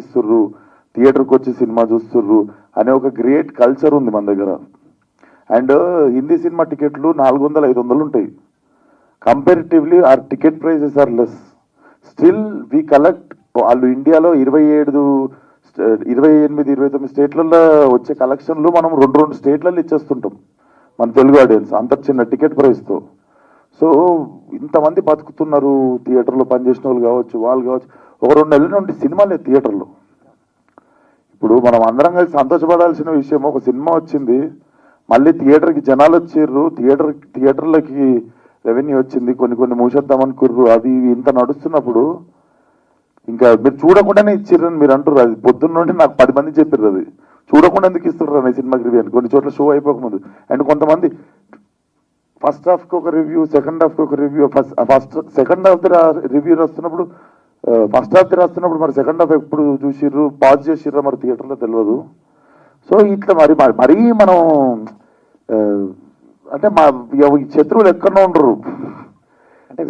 ఇస్తుర్రు, థియేటర్కి వచ్చి సినిమా చూస్తుర్రు అనే ఒక గ్రేట్ కల్చర్ ఉంది మన దగ్గర. అండ్ హిందీ సినిమా టికెట్లు 400-500 ఉంటాయి. Comparatively our ticket prices are less. Still we collect. వాళ్ళు ఇండియాలో 28-29 స్టేట్లలో వచ్చే కలెక్షన్లు మనం 2 స్టేట్లలో ఇచ్చేస్తుంటాం మన తెలుగు ఆడియన్స్ అంత చిన్న టికెట్ ప్రైస్తో. సో ఇంతమంది బతుకుతున్నారు, థియేటర్లో పనిచేసిన వాళ్ళు కావచ్చు, వాళ్ళు కావచ్చు. ఒక 2 నెలల నుండి సినిమా లేదు థియేటర్లో. ఇప్పుడు మనం అందరం కలిసి సంతోషపడాల్సిన విషయం, ఒక సినిమా వచ్చింది, మళ్ళీ థియేటర్కి జనాలు వచ్చిర్రు, థియేటర్లకి రెవెన్యూ వచ్చింది, కొన్ని మూసేద్దాం అనుకుర్రు. అది ఇంత నడుస్తున్నప్పుడు ఇంకా మీరు చూడకుండానే ఇచ్చిర్రని మీరు అంటారు. అది పొద్దున్న నుండి నాకు 10 మంది చెప్పారు, అది చూడకుండా ఎందుకు ఇస్తున్నారు అనే సినిమాకి రివ్యూ అని. కొన్ని చోట్ల షో అయిపోకముందు. అండ్ కొంతమంది ఫస్ట్ హాఫ్కి ఒక రివ్యూ, సెకండ్ హాఫ్కి ఒక రివ్యూ. సెకండ్ హాఫ్ రివ్యూ రాస్తున్నప్పుడు, ఫస్ట్ హాఫ్ రాస్తున్నప్పుడు మరి సెకండ్ హాఫ్ ఎప్పుడు చూసిర్రు, పాజ్ చేసిర్రా మరి థియేటర్లో తెలియదు. సో ఇట్లా మరీ మనం అంటే మా శత్రువులు ఎక్కడో ఉండరు.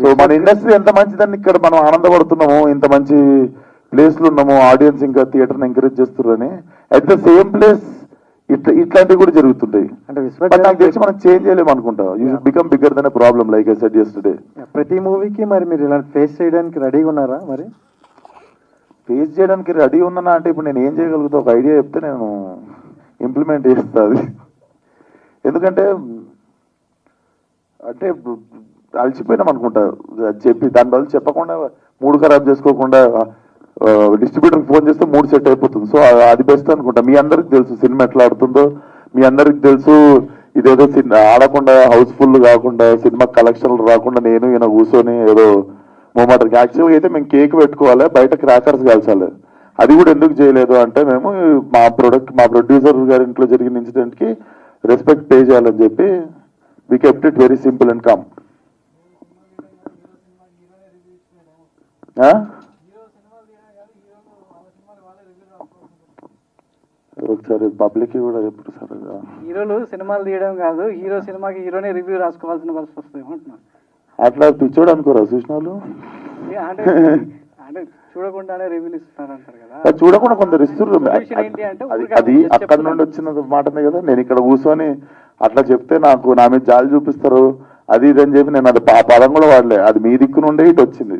సో మన ఇండస్ట్రీ ఎంత మంచిదని ఇక్కడ మనం ఆనందపడుతున్నాము, ఇంత మంచి ప్లేస్లు ఉన్నాము, ఆడియన్స్ ఇంకా థియేటర్ని ఎంకరేజ్ చేస్తున్నారని. అట్ ద సేమ్ ప్లేస్ ఇట్లాంటివి కూడా జరుగుతుంటాయి. అంటే నాకు తెలిసి మనం చేంజ్ చేయలేము అనుకుంటా. You should become bigger than a problem, like I said yesterday. ప్రతి మూవీకి మరి మీరు ఇలా ఫేస్ చేయడానికి రెడీగా ఉన్నారా? మరి ఫేస్ చేయడానికి రెడీ ఉన్నానా అంటే ఇప్పుడు నేను ఏం చేయగలుగుతా, ఒక ఐడియా చెప్తే నేను ఇంప్లిమెంట్ చేస్తా అది. ఎందుకంటే అంటే అలసిపోయినాం అనుకుంటా చెప్పి, దాని బదులు చెప్పకుండా మూడు ఖరాబ్ చేసుకోకుండా డిస్ట్రిబ్యూటర్కి ఫోన్ చేస్తే 3 సెట్ అయిపోతుంది. సో అది బెస్ట్ అనుకుంటా. మీ అందరికి తెలుసు సినిమా ఎట్లా ఆడుతుందో, మీ అందరికి తెలుసు. ఇదేదో ఆడకుండా హౌస్ఫుల్ కాకుండా సినిమా కలెక్షన్లు రాకుండా నేను ఈయన కూర్చొని ఏదో మూమాటకి. యాక్చువల్గా అయితే మేము కేక్ పెట్టుకోవాలి, బయట క్రాకర్స్ కాల్చాలి. అది కూడా ఎందుకు చేయలేదు అంటే, మేము మా ప్రొడ్యూసర్ గారి ఇంట్లో జరిగిన ఇన్సిడెంట్కి రెస్పెక్ట్ పే చేయాలని చెప్పి we kept it very simple and calm. ఒకసారి పబ్లిక్ కూడా చెప్పుడు సార్. హీరోలు సినిమాలు తీయడం కాదు, హీరో సినిమాకి హీరోనే రివ్యూ రాసుకోవాల్సిన పరిస్థితి వస్తుంది అంటున్నాను. అట్లా పిచ్చోడు అనుకోరా చూసిన వాళ్ళు? అంటే చూడకుండానే రివ్యూలు ఇస్తున్నారు అంటారు కదా. చూడకుండా కొందరు ఇస్తున్నారు. అది అక్కడ నుండి వచ్చిన మాటనే కదా. నేను ఇక్కడ కూర్చొని అట్లా చెప్తే నాకు నా మీద జాలి చూపిస్తారు, అది ఇది అని చెప్పి నేను అది పదం కూడా వాడలే. అది మీ దిక్కు నుండే ఇటు వచ్చింది,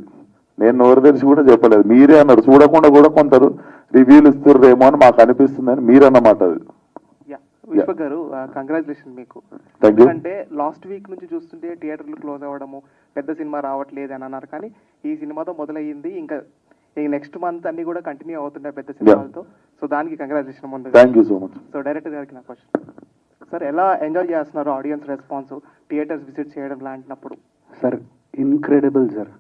నేను నోరు తెరిచి కూడా చెప్పలేదు. మీరే అన్నారు చూడకుండా కూడా కొందరు రివ్యూలు ఇస్తున్నారేమో అని మాకు అనిపిస్తుంది అని మీరు అన్నమాట. అది విశ్వక్ గారు, కంగ్రాచులేషన్ మీకు. అంటే లాస్ట్ వీక్ నుంచి చూస్తుంటే థియేటర్లు క్లోజ్ అవ్వడము, పెద్ద సినిమా రావట్లేదు అని అన్నారు. కానీ ఈ సినిమాతో మొదలయ్యింది, ఇంకా నెక్స్ట్ మంత్ అన్ని కూడా కంటిన్యూ అవుతుంటాయి పెద్ద సినిమాలతో. సో దానికి కంగ్రాచులేషన్ ముందు. Thank you so much. So director గారికి నా క్వశ్చన్ సార్, ఎలా ఎంజాయ్ చేస్తున్నారు ఆడియన్స్ రెస్పాన్స్, థియేటర్స్ విజిట్ చేయడం లాంటినప్పుడు? Sir incredible sir.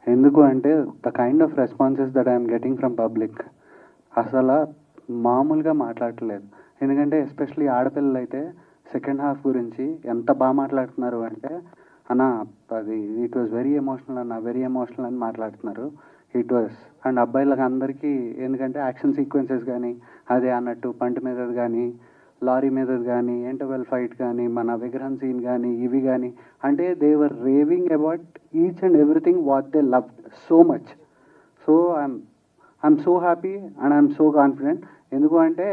ఎందుకు అంటే the kind of responses that I'm getting from public అసలు మామూలుగా మాట్లాడట్లేదు. ఎందుకంటే ఎస్పెషలీ ఆడపిల్లలు అయితే సెకండ్ హాఫ్ గురించి ఎంత బాగా మాట్లాడుతున్నారు అంటే, అన్న అది ఇట్ వాజ్ వెరీ ఎమోషనల్ అన్న, వెరీ ఎమోషనల్ అని మాట్లాడుతున్నారు. It was. అండ్ అబ్బాయిలకు అందరికీ ఎందుకంటే యాక్షన్ సీక్వెన్సెస్ కానీ అదే అన్నట్టు పంట మీదది కానీ, లారీ మీదది కానీ, ఇంటర్వెల్ ఫైట్ కానీ, మన విగ్రహం సీన్ కానీ, ఇవి కానీ, అంటే they were raving about each and everything what they loved so much. So I'm so happy and I'm so confident. ఎందుకు అంటే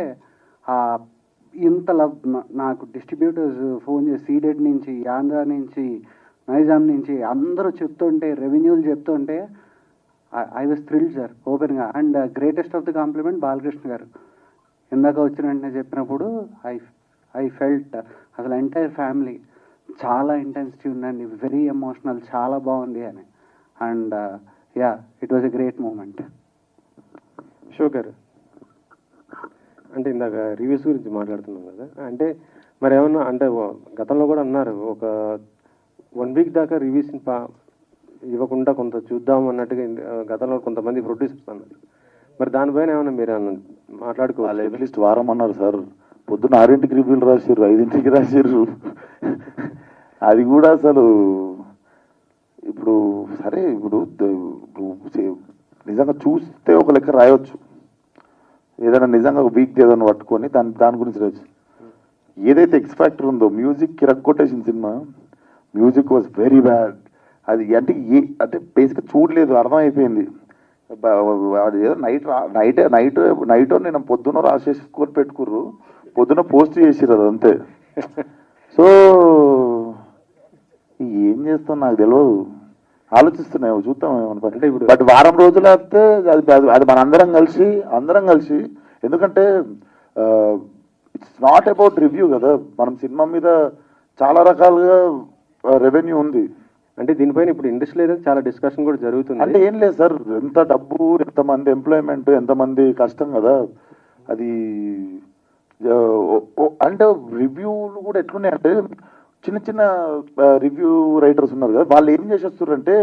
ఇంత లవ్ నాకు డిస్ట్రిబ్యూటర్స్ ఫోన్ చేసి సీడెడ్ నుంచి, ఆంధ్ర నుంచి, నైజాం నుంచి అందరూ చెప్తుంటే, రెవెన్యూలు చెప్తుంటే ఐ వాజ్ థ్రిల్డ్ సార్ ఓపెన్గా. And greatest of the compliment Balakrishna garu ఇందాక వచ్చిన వెంటనే చెప్పినప్పుడు ఐ ఫెల్ట్ అసలు ఎంటైర్ ఫ్యామిలీ చాలా ఇంటెన్సిటీ ఉందండి, వెరీ ఎమోషనల్, చాలా బాగుంది అని. And yeah, it was a great moment. షో గారు, అంటే ఇందాక రివ్యూస్ గురించి మాట్లాడుతున్నాం కదా, అంటే మరి ఏమన్నా అంటే గతంలో కూడా అన్నారు ఒక 1 వీక్ దాకా రివ్యూస్ ఇవ్వకుండా కొంత చూద్దాం అన్నట్టుగా గతంలో కొంతమంది ప్రొడ్యూసర్స్ అన్నారు. మరి దానిపైన ఏమన్నా మీరు మాట్లాడుకోవాలి? అట్లీస్ట్ వారం అన్నారు సార్. పొద్దున్న 6ంటికి రివ్యూలు రాసిర్రు, 5ంటికి రాసిర్రు. అది కూడా అసలు ఇప్పుడు సరే, ఇప్పుడు నిజంగా చూస్తే ఒక లెక్క రాయవచ్చు, ఏదైనా నిజంగా ఒక వీక్ ఏదైనా పట్టుకొని దాని గురించి రాయచ్చు. ఏదైతే ఎక్స్ ఫ్యాక్టర్ ఉందో, మ్యూజిక్ కిరక్కొట్టేసిన cinema, music was very bad. అది అంటే బేసిక్గా చూడలేదు, అర్థమైపోయింది. అది ఏదో నైట్ నేను పొద్దున రాసేసుకొని పెట్టుకుర్రు, పొద్దున పోస్ట్ చేసిర్రు అది అంతే. సో ఏం చేస్తాం నాకు తెలియదు, ఆలోచిస్తున్నాయి చూద్దాం అంటే ఇప్పుడు- బట్ వారం రోజులు అయితే అది మన అందరం కలిసి ఎందుకంటే ఇట్స్ నాట్ అబౌట్ రివ్యూ కదా, మనం సినిమా మీద చాలా రకాలుగా రెవెన్యూ ఉంది. అంటే దీనిపైన ఇప్పుడు ఇండస్ట్రీలో చాలా డిస్కషన్ కూడా అంటే జరుగుతుంది. ఏం లేదు సార్, ఎంత డబ్బు, ఎంతమంది ఎంప్లాయ్మెంట్, ఎంతమంది కష్టం కదా అది. అంటే రివ్యూలు కూడా ఎట్లున్నాయంటే చిన్న రివ్యూ రైటర్స్ ఉన్నారు కదా, వాళ్ళు ఏం చేసేస్తారంటే